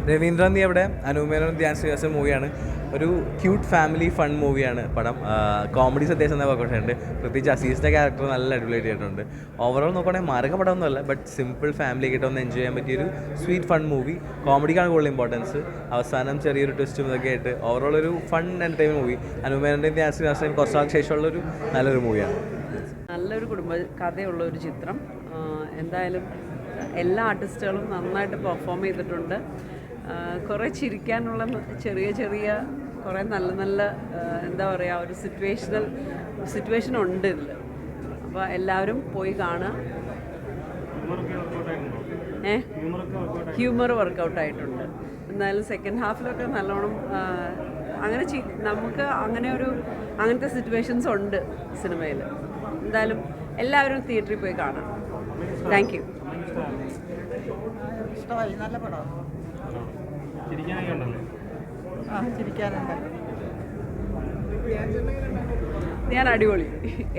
രവീന്ദ്രൻ നീ അവിടെ അനുമേനോൻ ധ്യാൻ ശ്രീനിവാസൻ മൂവിയാണ്. ഒരു ക്യൂട്ട് ഫാമിലി ഫൺ മൂവിയാണ് പടം. കോമഡീസ് അത്യാവശ്യം തന്നെ വർക്കൗട്ട് ഉണ്ട്. പ്രത്യേകിച്ച് അസീസിൻ്റെ ക്യാരക്ടർ നല്ല അടിപൊളിയായിട്ടുണ്ട്. ഓവറോൾ നോക്കുകയാണെങ്കിൽ മാരക പടമൊന്നുമല്ല, ബട്ട് സിമ്പിൾ ഫാമിലി ആയിട്ട് ഒന്ന് എൻജോയ് ചെയ്യാൻ പറ്റിയൊരു സ്വീറ്റ് ഫൺ മൂവി. കോമഡിക്കാണ് കൂടുതൽ ഇമ്പോർട്ടൻസ്. അവസാനം ചെറിയൊരു ട്വിസ്റ്റും ഇതൊക്കെ ആയിട്ട് ഓവറോൾ ഒരു ഫൺ എൻ്റർടൈൻമെൻറ്റ് മൂവി. അനുമേനോൻ്റെയും ധ്യാൻ ശ്രീനിവാസൻ കുറച്ച് നാൾക്ക് ശേഷമുള്ളൊരു നല്ലൊരു മൂവിയാണ്. നല്ലൊരു കുടുംബ കഥയുള്ള ഒരു ചിത്രം. എന്തായാലും എല്ലാ ആർട്ടിസ്റ്റുകളും നന്നായിട്ട് പെർഫോം ചെയ്തിട്ടുണ്ട്. കുറേ ചിരിക്കാനുള്ള ചെറിയ ചെറിയ കുറേ നല്ല നല്ല എന്താ പറയുക ഒരു സിറ്റുവേഷൻ ഉണ്ട് ഇതിൽ. അപ്പോൾ എല്ലാവരും പോയി കാണുക. ഹ്യൂമർ വർക്കൗട്ടായിട്ടുണ്ട്. എന്നാലും സെക്കൻഡ് ഹാഫിലൊക്കെ നല്ലോണം അങ്ങനെ നമുക്ക് അങ്ങനത്തെ സിറ്റുവേഷൻസ് ഉണ്ട് സിനിമയിൽ. എന്തായാലും എല്ലാവരും തിയേറ്ററിൽ പോയി കാണാം. Thank you. ഇഷ്ടമായി, നല്ല പടമാണ്. ചിരിക്കാനുണ്ട്. ഞാൻ അടിപൊളി,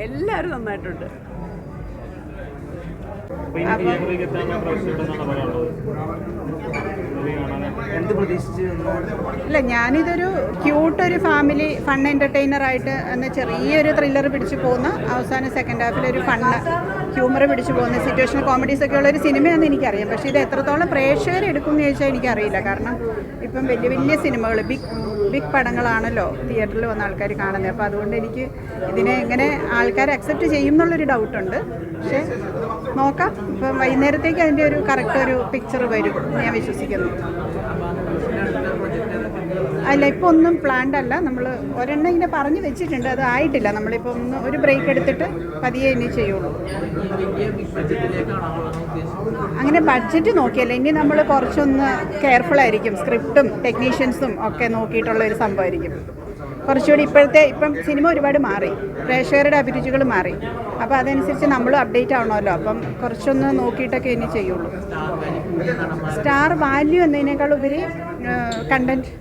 എല്ലാവരും നന്നായിട്ടുണ്ട്. ഇല്ല, ഞാനിതൊരു ക്യൂട്ടൊരു ഫാമിലി ഫൺ എൻ്റർടൈനറായിട്ട് എന്ന ചെറിയൊരു ത്രില്ലർ പിടിച്ചു പോകുന്ന അവസാനം സെക്കൻഡ് ഹാഫിലൊരു ഫണ്ണ് ഹ്യൂമർ പിടിച്ചു പോകുന്ന സിറ്റുവേഷണൽ കോമഡീസൊക്കെ ഉള്ളൊരു സിനിമയാണെന്ന് എനിക്കറിയാം. പക്ഷേ ഇത് എത്രത്തോളം പ്രേക്ഷകർ എടുക്കുമെന്ന് ചോദിച്ചാൽ എനിക്കറിയില്ല. കാരണം ഇപ്പം വലിയ വലിയ സിനിമകൾ ബിഗ് പടങ്ങളാണല്ലോ തിയേറ്ററിൽ വന്ന ആൾക്കാർ കാണുന്നത്. അപ്പോൾ അതുകൊണ്ട് എനിക്ക് ഇതിനെ എങ്ങനെ ആൾക്കാർ അക്സെപ്റ്റ് ചെയ്യും എന്നുള്ളൊരു ഡൗട്ടുണ്ട്. പക്ഷേ നോക്കാം. ഇപ്പം വൈകുന്നേരത്തേക്ക് അതിൻ്റെ ഒരു കറക്റ്റ് ഒരു പിക്ചർ വരും ഞാൻ വിശ്വസിക്കുന്നു. അല്ല, ഇപ്പോൾ ഒന്നും പ്ലാൻഡ് അല്ല. നമ്മൾ ഒരെണ്ണം ഇങ്ങനെ പറഞ്ഞു വെച്ചിട്ടുണ്ട്, അത് ആയിട്ടില്ല. നമ്മളിപ്പോൾ ഒന്ന് ഒരു ബ്രേക്ക് എടുത്തിട്ട് പതിയെ ഇനി ചെയ്യുള്ളൂ. അങ്ങനെ ബഡ്ജറ്റ് നോക്കിയല്ല, ഇനി നമ്മൾ കുറച്ചൊന്ന് കെയർഫുൾ ആയിരിക്കും. സ്ക്രിപ്റ്റും ടെക്നീഷ്യൻസും ഒക്കെ നോക്കിയിട്ടുള്ള ഒരു സംഭവമായിരിക്കും. കുറച്ചുകൂടി ഇപ്പം സിനിമ ഒരുപാട് മാറി, പ്രേക്ഷകരുടെ അഭിരുചികൾ മാറി. അപ്പോൾ അതനുസരിച്ച് നമ്മളും അപ്ഡേറ്റ് ആവണമല്ലോ. അപ്പം കുറച്ചൊന്ന് നോക്കിയിട്ടൊക്കെ ഇനി ചെയ്യുള്ളൂ. സ്റ്റാർ വാല്യൂ എന്നതിനേക്കാൾ ഉപരി content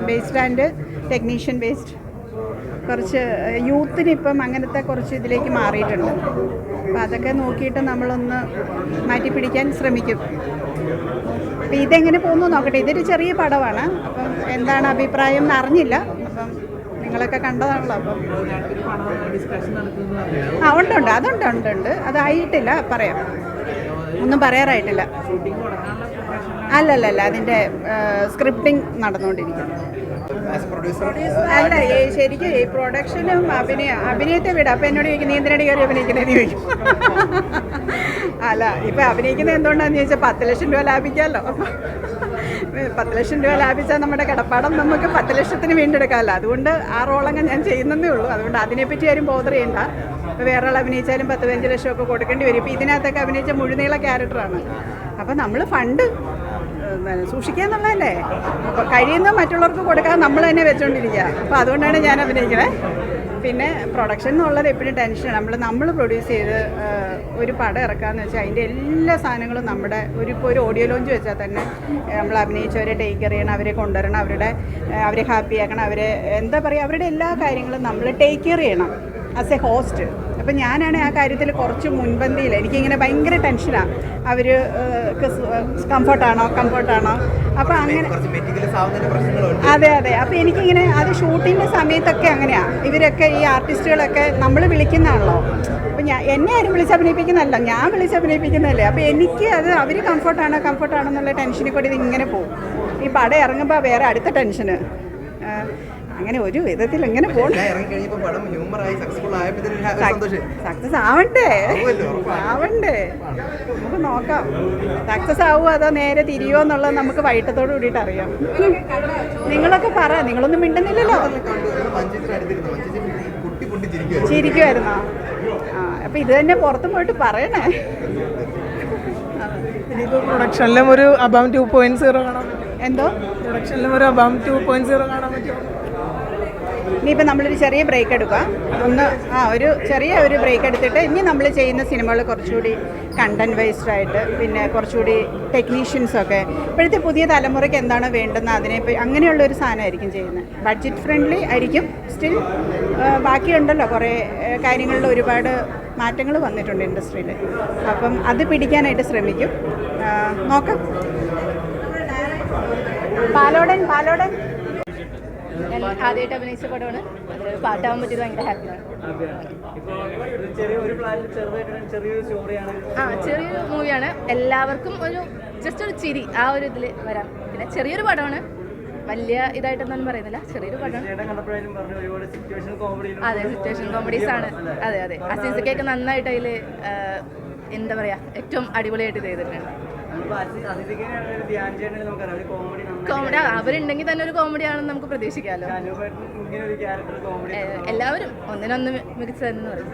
based and technician based. കുറച്ച് യൂത്തിന് ഇപ്പം അങ്ങനത്തെ കുറച്ച് ഇതിലേക്ക് മാറിയിട്ടുണ്ട്. അപ്പോൾ അതൊക്കെ നോക്കിയിട്ട് നമ്മളൊന്ന് മാറ്റിപ്പിടിക്കാൻ ശ്രമിക്കും. അപ്പം ഇതെങ്ങനെ പോകുന്നു നോക്കട്ടെ. ഇതൊരു ചെറിയ പടമാണ്. അപ്പം എന്താണ് അഭിപ്രായം എന്ന് അറിഞ്ഞില്ല. അപ്പം നിങ്ങളൊക്കെ കണ്ടതാണല്ലോ. അപ്പം ഉണ്ട് അതുണ്ട്. അതായിട്ടില്ല, പറയാം. ഒന്നും പറയാറായിട്ടില്ല. അല്ലല്ല, അതിൻ്റെ സ്ക്രിപ്റ്റിംഗ് നടന്നുകൊണ്ടിരിക്കുന്നു. അല്ല, ശരിക്കും ഈ പ്രൊഡക്ഷനും അഭിനയത്തെ വിടാം. അപ്പം എന്നോട് ചോദിക്കും, നീ എന്തിനാണ് കയറി അഭിനയിക്കുന്നതെന്ന് ചോദിക്കും. അല്ല, ഇപ്പം അഭിനയിക്കുന്നത് എന്തുകൊണ്ടാണെന്ന് ചോദിച്ചാൽ 10 ലക്ഷം രൂപ ലാഭിക്കാമല്ലോ. 10 ലക്ഷം രൂപ ലാഭിച്ചാൽ നമ്മുടെ കിടപ്പാടം നമുക്ക് 10 ലക്ഷത്തിന് വീണ്ടെടുക്കാമല്ലോ. അതുകൊണ്ട് ആ റോളങ്ങ് ഞാൻ ചെയ്യുന്നതേ ഉള്ളൂ. അതുകൊണ്ട് അതിനെപ്പറ്റി ആരും ബോധർ ചെയ്യണ്ട. ഇപ്പോൾ വേറെ ആൾ അഭിനയിച്ചാലും 10-15 ലക്ഷമൊക്കെ കൊടുക്കേണ്ടി വരും. ഇപ്പോൾ ഇതിനകത്തൊക്കെ അഭിനയിച്ച മുഴുനീള ക്യാരക്ടറാണ്. അപ്പോൾ നമ്മൾ ഫണ്ട് സൂക്ഷിക്കുക എന്നുള്ളതല്ലേ. അപ്പോൾ കഴിയുന്ന മറ്റുള്ളവർക്ക് കൊടുക്കാൻ നമ്മൾ തന്നെ വെച്ചുകൊണ്ടിരിക്കുക. അപ്പോൾ അതുകൊണ്ടാണ് ഞാൻ അഭിനയിക്കുന്നത്. പിന്നെ പ്രൊഡക്ഷൻ എന്നുള്ളത് എപ്പോഴും ടെൻഷനാണ്. നമ്മൾ പ്രൊഡ്യൂസ് ചെയ്ത് ഒരു പടം ഇറക്കാമെന്ന് വെച്ചാൽ അതിൻ്റെ എല്ലാ സാധനങ്ങളും നമ്മുടെ ഇപ്പോൾ ഒരു ഓഡിയോ ലോഞ്ച് വെച്ചാൽ തന്നെ നമ്മൾ അഭിനയിച്ചവരെ ടേക്ക് കെയർ ചെയ്യണം, അവരെ കൊണ്ടുവരണം, അവരെ ഹാപ്പിയാക്കണം, അവരെ എന്താ പറയുക, അവരുടെ എല്ലാ കാര്യങ്ങളും നമ്മൾ ടേക്ക് കെയർ ചെയ്യണം ആസ് എ ഹോസ്റ്റ്. അപ്പം ഞാനാണ് ആ കാര്യത്തിൽ കുറച്ച് മുൻപന്തിയിൽ. എനിക്കിങ്ങനെ ഭയങ്കര ടെൻഷനാണ്. അവർ കംഫർട്ടാണോ അപ്പോൾ അങ്ങനെ അതെ. അപ്പോൾ എനിക്കിങ്ങനെ അത് ഷൂട്ടിൻ്റെ സമയത്തൊക്കെ അങ്ങനെയാണ്. ഇവരൊക്കെ ഈ ആർട്ടിസ്റ്റുകളൊക്കെ നമ്മൾ വിളിക്കുന്നതാണല്ലോ. അപ്പോൾ എന്നെ ആരും വിളിച്ചഭിനയിപ്പിക്കുന്നതല്ല, ഞാൻ വിളിച്ചഭിനയിപ്പിക്കുന്നതല്ലേ. അപ്പോൾ എനിക്ക് അത് അവർ കംഫർട്ടാണോ എന്നുള്ള ടെൻഷനിൽ കൂടി ഇതിങ്ങനെ പോകും. ഈ പടം ഇറങ്ങുമ്പോൾ വേറെ അടുത്ത ടെൻഷന്. അങ്ങനെ ഒരു വിധത്തിൽ എങ്ങനെ പോകണം. സക്സസ് ആവണ്ടേ, നമുക്ക് നോക്കാം. സക്സസ് ആവുമോ അതോ നേരെ തിരിയോ എന്നുള്ളത് നമുക്ക് വൈകിട്ടത്തോട് കൂടിയിട്ട് അറിയാം. നിങ്ങളൊക്കെ പറ, നിങ്ങളൊന്നും മിണ്ടുന്നില്ലല്ലോ. ചിരിക്കുമായിരുന്നോ? അപ്പം ഇത് തന്നെ പുറത്ത് പോയിട്ട് പറയണേ. ഇനിയിപ്പോൾ പ്രൊഡക്ഷനിലും ഒരു അബാം 2.0 കാണാൻ പറ്റും. എന്തോ പ്രൊഡക്ഷനിലും ഒരു അബാം 2.0 കാണാൻ പറ്റുമോ? ഇനിയിപ്പോൾ നമ്മളൊരു ചെറിയ ബ്രേക്ക് എടുക്കുക. ഒരു ചെറിയ ബ്രേക്ക് എടുത്തിട്ട് ഇനി നമ്മൾ ചെയ്യുന്ന സിനിമകൾ കുറച്ചുകൂടി കണ്ടൻറ് ബേസ്ഡ് ആയിട്ട്, പിന്നെ കുറച്ചുകൂടി ടെക്നീഷ്യൻസൊക്കെ ഇപ്പോഴത്തെ പുതിയ തലമുറയ്ക്ക് എന്താണ് വേണ്ടുന്നത് അതിനെ അങ്ങനെയുള്ളൊരു സാധനമായിരിക്കും ചെയ്യുന്നത്. ബഡ്ജറ്റ് ഫ്രണ്ട്ലി ആയിരിക്കും. സ്റ്റിൽ ബാക്കിയുണ്ടല്ലോ കുറേ കാര്യങ്ങളിൽ ഒരുപാട് മാറ്റങ്ങൾ വന്നിട്ടുണ്ട് ഇൻഡസ്ട്രിയിൽ. അപ്പം അത് പിടിക്കാനായിട്ട് ശ്രമിക്കും. നോക്കാം. പാലോടൻ ഞാൻ ആദ്യമായിട്ട് അഭിനയിച്ച പടമാണ്. അതിലൊരു പാട്ടാവാൻ പറ്റിയത് ഭയങ്കര ഹാപ്പിയാണ്. ചെറിയൊരു മൂവിയാണ്. എല്ലാവർക്കും ഒരു ജസ്റ്റ് ഒരു ചിരി ആ ഒരു ഇതിൽ വരാം. പിന്നെ ചെറിയൊരു പടമാണ്, വലിയ ഇതായിട്ടൊന്നും പറയുന്നില്ല, ചെറിയൊരു പടമാണ്. അതെ, സിറ്റുവേഷൻ കോമഡീസ് ആണ്. അതെ അസീസൊക്കെ നന്നായിട്ട് അതിൽ എന്താ പറയുക, ഏറ്റവും അടിപൊളിയായിട്ട് ചെയ്തിട്ടുണ്ട്. കോമഡി അവരുണ്ടെങ്കിൽ തന്നെ ഒരു കോമഡി ആണെന്ന് നമുക്ക് പ്രതീക്ഷിക്കാമല്ലോ. എല്ലാവരും ഒന്നിനൊന്ന് മികച്ച തന്നെ പറയും.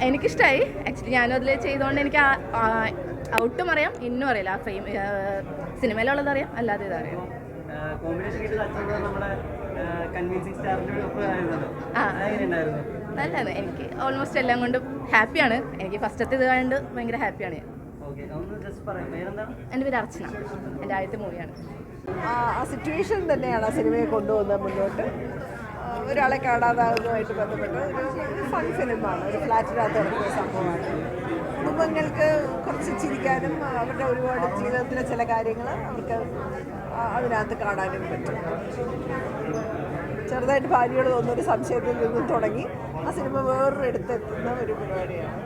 എനിക്കിഷ്ടമായി. ആക്ച്വലി ഞാനും അതിൽ ചെയ്തുകൊണ്ട് എനിക്ക് ഔട്ടും അറിയാം, ഇന്നും അറിയില്ല. ആ ഫെയിം സിനിമയിലുള്ളത് അറിയാം, അല്ലാതെ ഇതറിയാം. നല്ലതാണ്. എനിക്ക് ഓൾമോസ്റ്റ് എല്ലാം കൊണ്ടും ഹാപ്പിയാണ്. എനിക്ക് ഫസ്റ്റത്തെ ഇത് കണ്ട് ഭയങ്കര ഹാപ്പിയാണ് ഞാൻ. എൻ്റെ പേര് അർച്ചന. എൻ്റെ ആദ്യത്തെ മൂവിയാണ്. ആ സിറ്റുവേഷൻ തന്നെയാണ് ആ സിനിമയെ കൊണ്ടുപോകുന്നത് മുന്നോട്ട്. ഒരാളെ കാണാതാകുന്നതുമായിട്ട് ബന്ധപ്പെട്ട് ഒരു ഫൺ ഫിലിമാണ്. ഒരു ഫ്ലാറ്റിനകത്ത് നടക്കുന്ന സംഭവമാണ്. കുടുംബങ്ങൾക്ക് കുറച്ച് ചിരിക്കാനും അവരുടെ ഒരുപാട് ജീവിതത്തിലെ ചില കാര്യങ്ങൾ അവർക്ക് അതിനകത്ത് കാണാനും പറ്റും. ചെറുതായിട്ട് ഭാര്യയോട് തോന്നുന്നൊരു സംശയത്തിൽ നിന്നും തുടങ്ങി ആ സിനിമ വേറൊരു എടുത്തെത്തുന്ന ഒരു പരിപാടിയാണ്.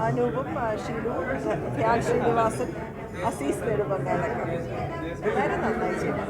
അനൂപും ഷീലുവും ധ്യാൻ ശ്രീനിവാസൻ, അസീസ് നെടുമങ്ങാടൊക്കെ വളരെ നന്നായി ചെയ്തു.